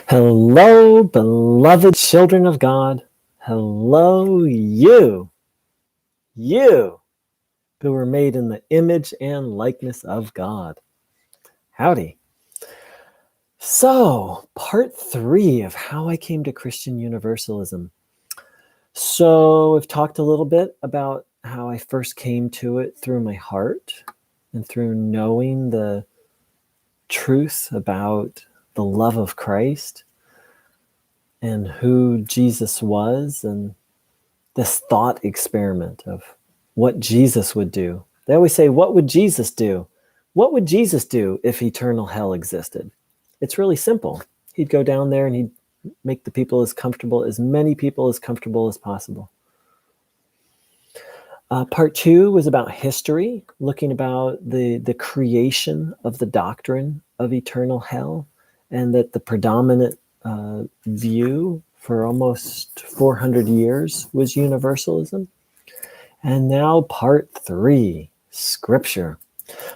Hello, beloved children of God. Hello, you who were made in the image and likeness of God. Howdy. So, part 3 of how I came to Christian Universalism. So, I've talked a little bit about how I first came to it through my heart and through knowing the truth about the love of Christ and who Jesus was, and this thought experiment of what Jesus would do. They always say, what would Jesus do? What would Jesus do if eternal hell existed? It's really simple. He'd go down there and he'd make the people as many people as comfortable as possible. Part 2 was about history, looking about the creation of the doctrine of eternal hell, and that the predominant view for almost 400 years was universalism. And now part 3, scripture.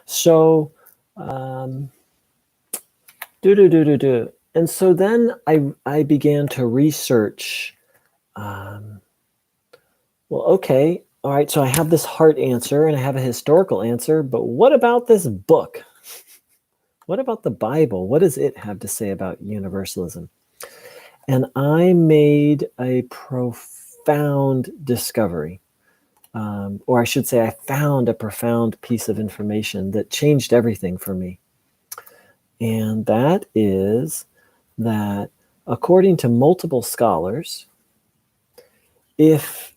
So, And so then I began to research, okay, all right, so I have this heart answer and I have a historical answer, but what about this book? What about the Bible? What does it have to say about universalism? And I made a profound discovery. Or I should say I found a profound piece of information that changed everything for me. And that is that, according to multiple scholars, if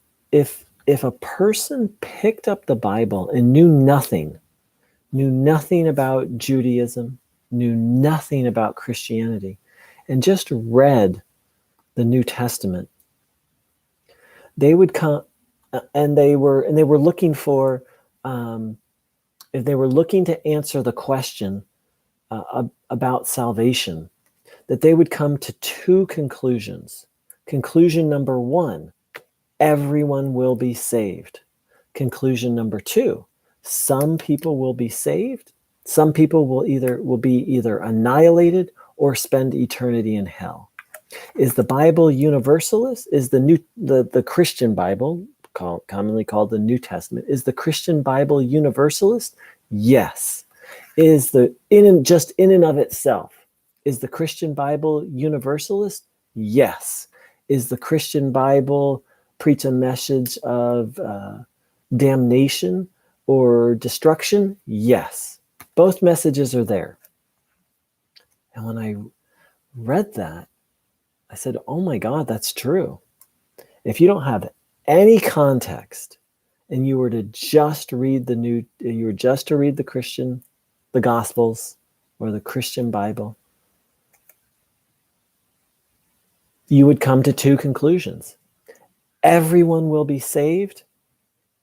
a person picked up the Bible and knew nothing about Judaism, knew nothing about Christianity, and just read the New Testament, they would come, and they were looking for, if they were looking to answer the question about salvation, that they would come to 2 conclusions. Conclusion number 1, everyone will be saved. Conclusion number 2, some people will be saved. Some people will be either annihilated or spend eternity in hell. Is the Bible universalist? Is the Christian Bible, commonly called the New Testament, is the Christian Bible universalist? Yes. Is in and of itself, is the Christian Bible universalist? Yes. Is the Christian Bible preach a message of damnation or destruction? Yes. Both messages are there. And when I read that, I said, oh my God, that's true. If you don't have any context and you were to just read the Gospels or the Christian Bible, you would come to 2 conclusions. Everyone will be saved,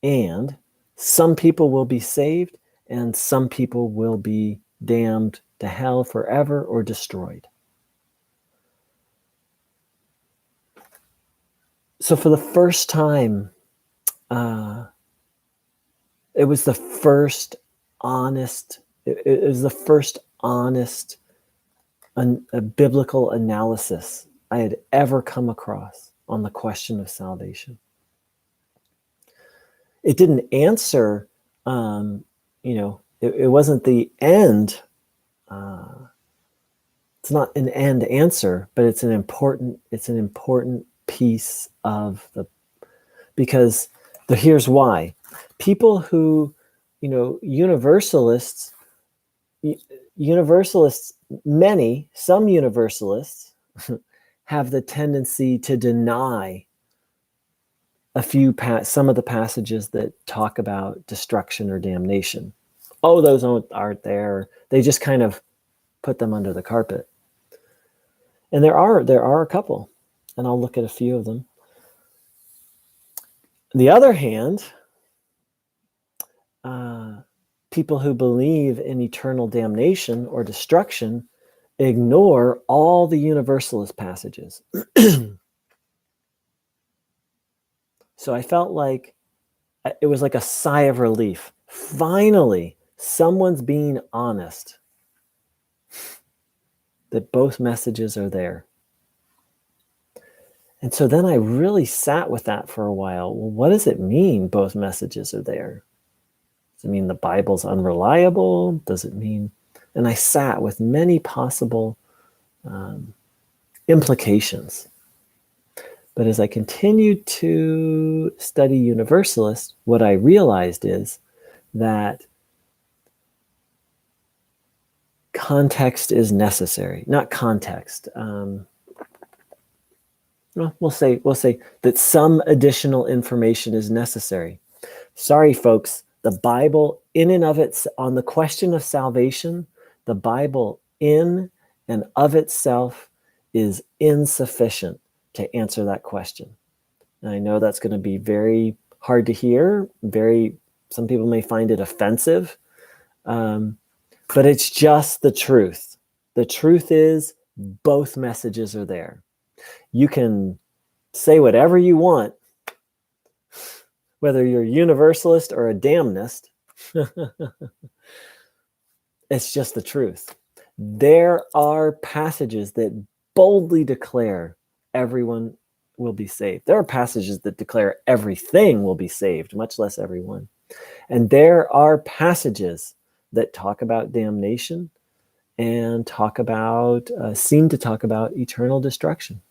and some people will be saved, and some people will be damned to hell forever or destroyed. So for the first time, it was the first honest biblical analysis I had ever come across on the question of salvation. It didn't answer, it wasn't the end. It's not an end answer, but it's an important piece of because here's why. People who, universalists, some universalists have the tendency to deny some of the passages that talk about destruction or damnation. Oh, those aren't there. They just kind of put them under the carpet. And there are a couple, and I'll look at a few of them. On the other hand, people who believe in eternal damnation or destruction ignore all the universalist passages. So I felt like it was like a sigh of relief. Finally, someone's being honest that both messages are there. And so then I really sat with that for a while. Well, what does it mean both messages are there? Does it mean the Bible's unreliable? Does it mean... And I sat with many possible implications. But as I continued to study Universalists, what I realized is that context is necessary. Not context. Well, we'll say that some additional information is necessary. Sorry, folks. The Bible, in and of its, on the question of salvation, the Bible in and of itself is insufficient to answer that question. And I know that's going to be very hard to hear. Some people may find it offensive, but it's just the truth. The truth is both messages are there. You can say whatever you want, whether you're a universalist or a damnist. It's just the truth. There are passages that boldly declare everyone will be saved. There are passages that declare everything will be saved, much less everyone. And there are passages that talk about damnation and seem to talk about eternal destruction.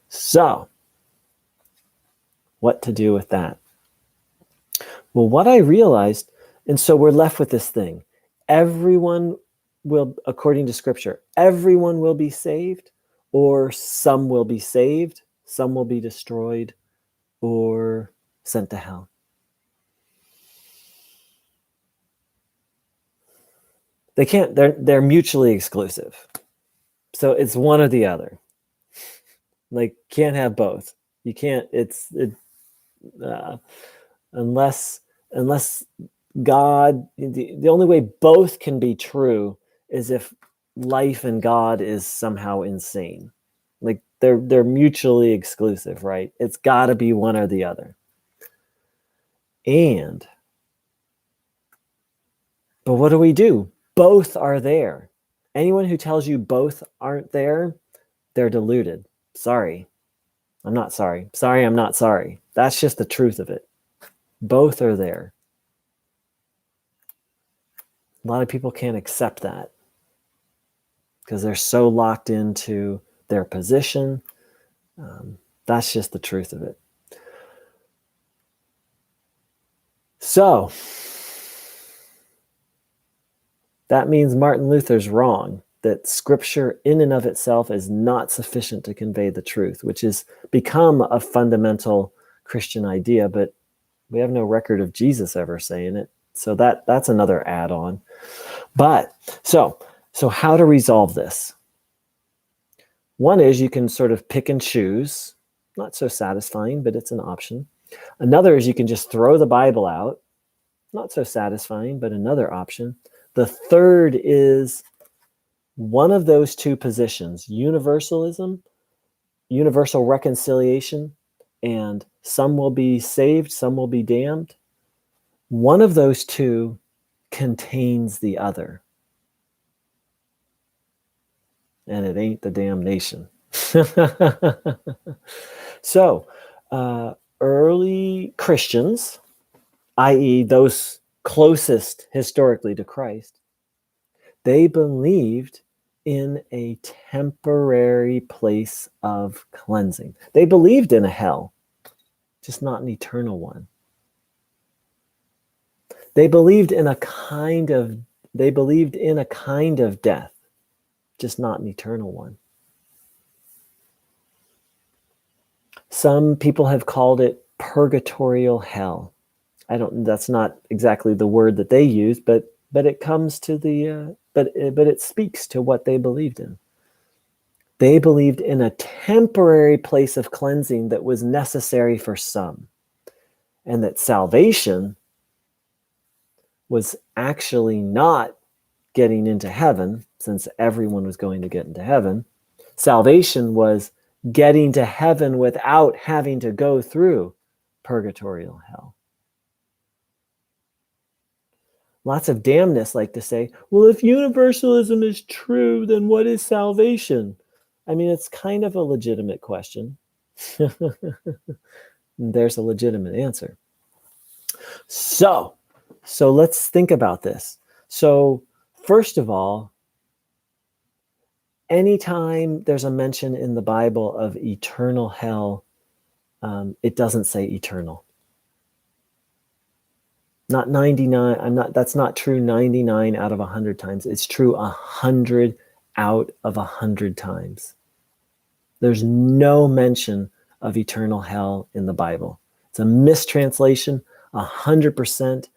So, what to do with that? Well, what I realized, and so we're left with this thing. Everyone will, according to Scripture, everyone will be saved, or some will be saved, some will be destroyed, or sent to hell. They can't, they're mutually exclusive. So it's one or the other. Like, can't have both. You can't, unless God, the only way both can be true is if life and God is somehow insane. Like, they're mutually exclusive, right? It's got to be one or the other. But what do? Both are there. Anyone who tells you both aren't there, they're deluded. Sorry. I'm not sorry. Sorry, I'm not sorry. That's just the truth of it. Both are there. A lot of people can't accept that because they're so locked into their position. That's just the truth of it. So, that means Martin Luther's wrong, that Scripture in and of itself is not sufficient to convey the truth, which has become a fundamental Christian idea, but we have no record of Jesus ever saying it. So that's another add-on. But so how to resolve this? One is you can sort of pick and choose. Not so satisfying, but it's an option. Another is you can just throw the Bible out. Not so satisfying, but another option. The third is one of those two positions, universalism, universal reconciliation, and some will be saved, some will be damned. One of those two contains the other. And it ain't the damnation. So, early Christians, i.e. those closest historically to Christ, they believed in a temporary place of cleansing. They believed in a hell, just not an eternal one. They believed in a kind of death, just not an eternal one. Some people have called it purgatorial hell. That's not exactly the word that they use, but it comes to but it speaks to what they believed in. They believed in a temporary place of cleansing that was necessary for some, and that salvation was actually not getting into heaven, since everyone was going to get into heaven. Salvation was getting to heaven without having to go through purgatorial hell. Lots of damnists like to say, well, if universalism is true, then what is salvation? I mean, it's kind of a legitimate question. There's a legitimate answer. So let's think about this. So first of all, anytime there's a mention in the Bible of eternal hell, it doesn't say eternal. Not 99. That's not true 99 out of 100 times. It's true 100 out of 100 times. There's no mention of eternal hell in the Bible. It's a mistranslation, 100%,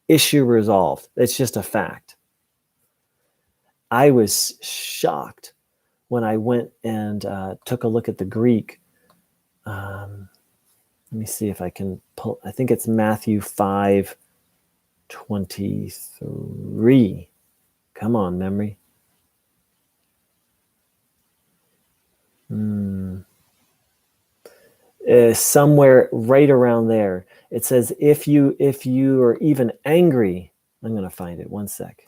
issue resolved. It's just a fact. I was shocked when I went and took a look at the Greek. Let me see if I can pull. I think it's Matthew 5:23. Come on, memory. Somewhere right around there. It says, if you are even angry, I'm going to find it. One sec.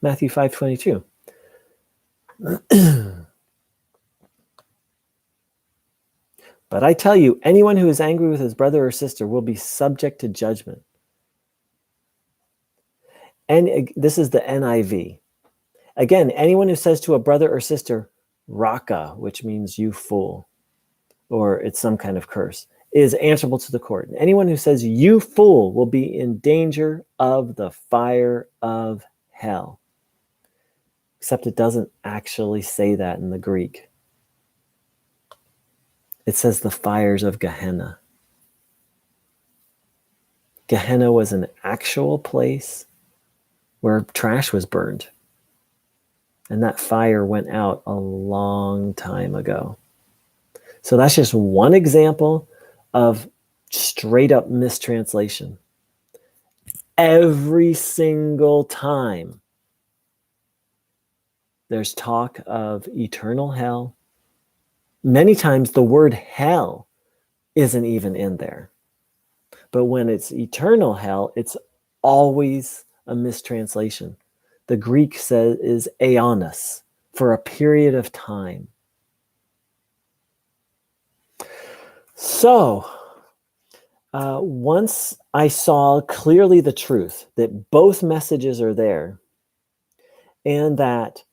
Matthew 5:22. But I tell you, anyone who is angry with his brother or sister will be subject to judgment. And this is the NIV. Again, anyone who says to a brother or sister, Raka, which means you fool, or it's some kind of curse, is answerable to the court. And anyone who says you fool will be in danger of the fire of hell. Except it doesn't actually say that in the Greek. It says the fires of Gehenna. Gehenna was an actual place where trash was burned. And that fire went out a long time ago. So that's just one example of straight up mistranslation. Every single time there's talk of eternal hell, many times the word hell isn't even in there. But when it's eternal hell, it's always a mistranslation. The Greek says is aeonos, for a period of time. So, once I saw clearly the truth that both messages are there, and that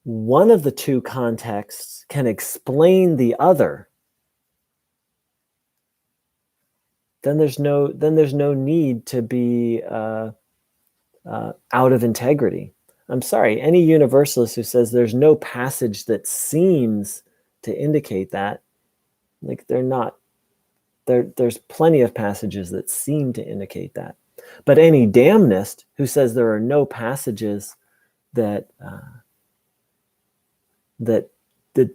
one of the two contexts can explain the other, then there's no need to be out of integrity. I'm sorry, any universalist who says there's no passage that seems to indicate that, like they're not. There's plenty of passages that seem to indicate that. But any damnist who says there are no passages that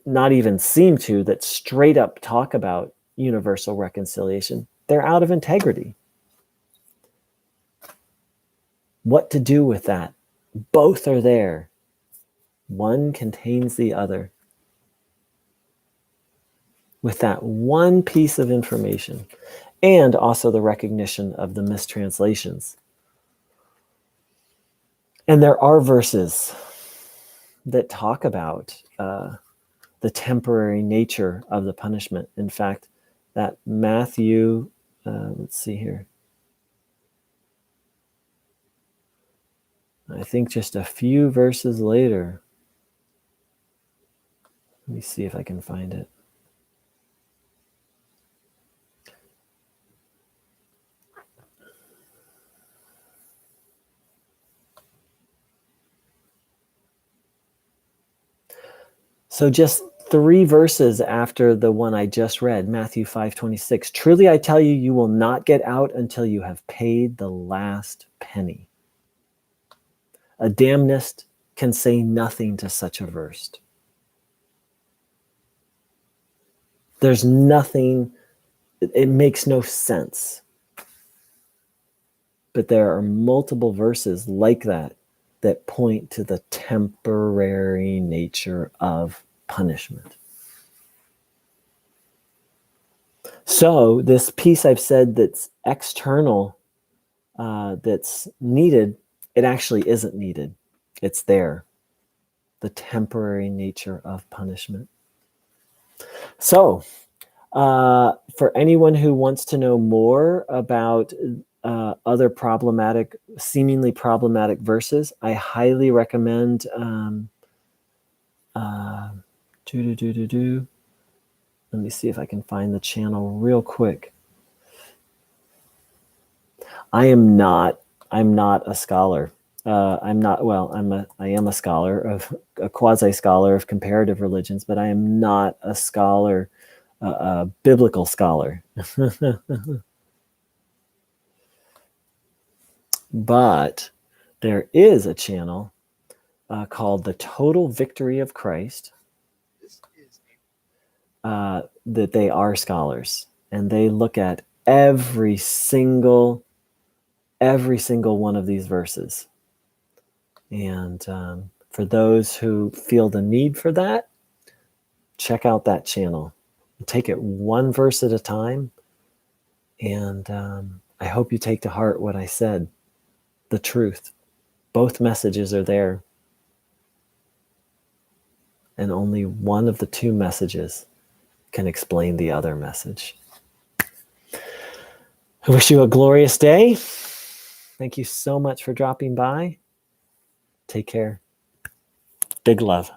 not even seem to, that straight up talk about universal reconciliation, they're out of integrity. What to do with that? Both are there. One contains the other. With that one piece of information, and also the recognition of the mistranslations. And there are verses that talk about the temporary nature of the punishment. In fact, that Matthew, let's see here. I think just a few verses later. Let me see if I can find it. So just 3 verses after the one I just read, Matthew 5:26. Truly I tell you, you will not get out until you have paid the last penny. A damnist can say nothing to such a verse. There's nothing, it makes no sense. But there are multiple verses like that that point to the temporary nature of punishment. So this piece I've said that's external, that's needed, it actually isn't needed. It's there. The temporary nature of punishment. So, for anyone who wants to know more about other seemingly problematic verses, I highly recommend let me see if I can find the channel real quick. I'm not a scholar. I am a scholar, a quasi-scholar of comparative religions, but I am not a scholar, a biblical scholar. But there is a channel called The Total Victory of Christ, that they are scholars, and they look at every single one of these verses. And for those who feel the need for that, check out that channel. Take it one verse at a time. And I hope you take to heart what I said, the truth. Both messages are there. And only one of the two messages can explain the other message. I wish you a glorious day. Thank you so much for dropping by. Take care. Big love.